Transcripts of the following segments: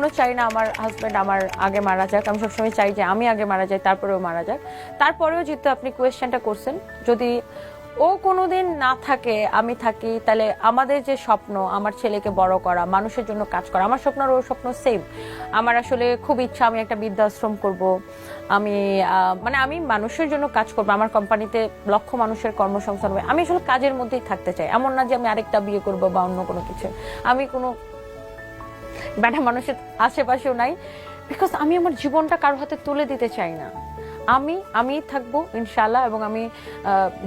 কখনো চাই না আমার হাজব্যান্ড আমার আগে মারা যাক। আমি সবসময় চাই যে আমি আগে মারা যাই, তারপরেও মারা যাক। তারপরেও যেহেতু আপনি কোয়েশ্চেনটা করছেন, যদি ও কোনোদিন না থাকে আমি থাকি, তাহলে আমাদের যে স্বপ্ন আমার ছেলেকে বড় করা, মানুষের জন্য কাজ করা, আমার স্বপ্ন আর ওর স্বপ্ন সেম। আমার আসলে খুব ইচ্ছা আমি একটা বৃদ্ধাশ্রম করব। আমি মানে আমি মানুষের জন্য কাজ করবো, আমার কোম্পানিতে লক্ষ মানুষের কর্মসংস্থান হবে। আমি আসলে কাজের মধ্যেই থাকতে চাই, এমন না যে আমি আরেকটা বিয়ে করব বা অন্য কোনো কিছু। আমি কোনো ব্যাটা মানুষের আশেপাশেও নাই, বিকজ আমি আমার জীবনটা কারোর হাতে তুলে দিতে চাই না। আমি থাকবো ইনশাআল্লাহ, এবং আমি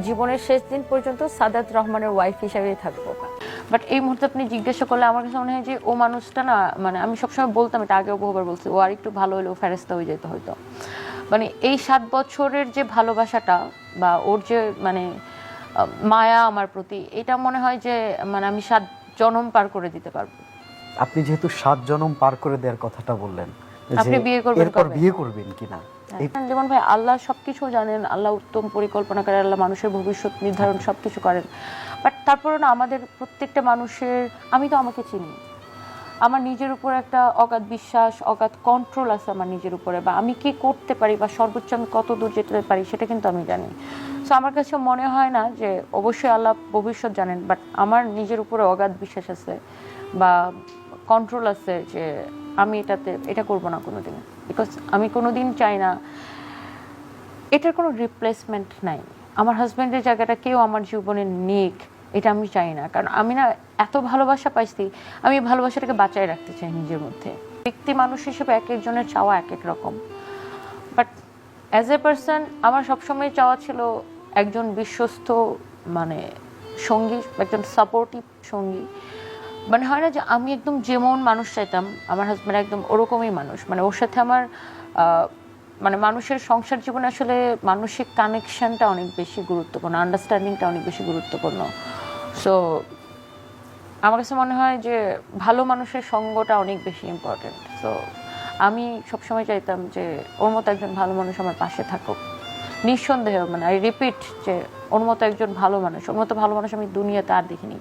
জীবনের শেষ দিন পর্যন্ত সাদাত রহমানের ওয়াইফ হিসেবেই থাকবো। বাট এই মুহূর্তে আপনি জিজ্ঞাসা করলে আমার কাছে মনে হয় যে ও মানুষটা না, মানে আমি সবসময় বলতাম, এটা আগেও বহুবার বলছি, ও আর একটু ভালো হলেও ফেরেস্তা হয়ে যেত হয়তো। মানে এই 7 বছরের যে ভালোবাসাটা বা ওর যে মানে মায়া আমার প্রতি, এটা মনে হয় যে মানে আমি 7 জনম পার করে দিতে পারবো। আপনি যেহেতু 7 জনম পার করে দেওয়ার কথাটা বললেন, আপনি বিয়ে করবেন এরপর কবে? বিয়ে করবেন কিনা? যেমন ভাই আল্লাহ সবকিছু জানেন, আল্লাহ উত্তম পরিকল্পনা করেন, আল্লাহ মানুষের ভবিষ্যৎ নির্ধারণ সবকিছু করেন। বাট তারপরে না আমাদের প্রত্যেকটা মানুষের, আমি তো আমাকে চিনি, আমার নিজের উপর একটা অগাধ বিশ্বাস, অগাধ কন্ট্রোল আছে আমার নিজের উপরে, বা আমি কি করতে পারি বা সর্বোচ্চ আমি কত দূর যেতে পারি সেটা কিন্তু আমি জানি। সো আমার কাছে মনে হয় না যে, অবশ্যই আল্লাহ ভবিষ্যৎ জানেন, বাট আমার নিজের উপরে অগাধ বিশ্বাস আছে বা কন্ট্রোল আছে যে আমি এটা করবো না কোনোদিন। বিকজ আমি কোনোদিন চাই না, এটার কোনো রিপ্লেসমেন্ট নাই। আমার হাজব্যান্ডের জায়গাটা কেউ আমার জীবনে নিক, এটা আমি চাই না। কারণ আমি না এত ভালোবাসা পাইছি, আমি ভালোবাসাটাকে বাঁচায় রাখতে চাই নিজের মধ্যে। ব্যক্তি মানুষ হিসেবে এক একজনের চাওয়া এক এক রকম, বাট অ্যাজ এ পার্সন আমার সবসময় চাওয়া ছিল একজন বিশ্বস্ত মানে সঙ্গী, একজন সাপোর্টিভ সঙ্গী। মানে হয় না যে আমি একদম যেমন মানুষ চাইতাম, আমার হাজব্যান্ড একদম ওরকমই মানুষ। মানে ওর সাথে আমার মানে মানুষের সংসার জীবনে আসলে মানসিক কানেকশনটা অনেক বেশি গুরুত্বপূর্ণ, আন্ডারস্ট্যান্ডিংটা অনেক বেশি গুরুত্বপূর্ণ। সো আমার কাছে মনে হয় যে ভালো মানুষের সঙ্গটা অনেক বেশি ইম্পর্টেন্ট। সো আমি সবসময় চাইতাম যে ওর মতো একজন ভালো মানুষ আমার পাশে থাকুক, নিঃসন্দেহে। মানে আই রিপিট যে ওর মতো একজন ভালো মানুষ, ওর মতো ভালো মানুষ আমি দুনিয়াতে আর দেখিনি।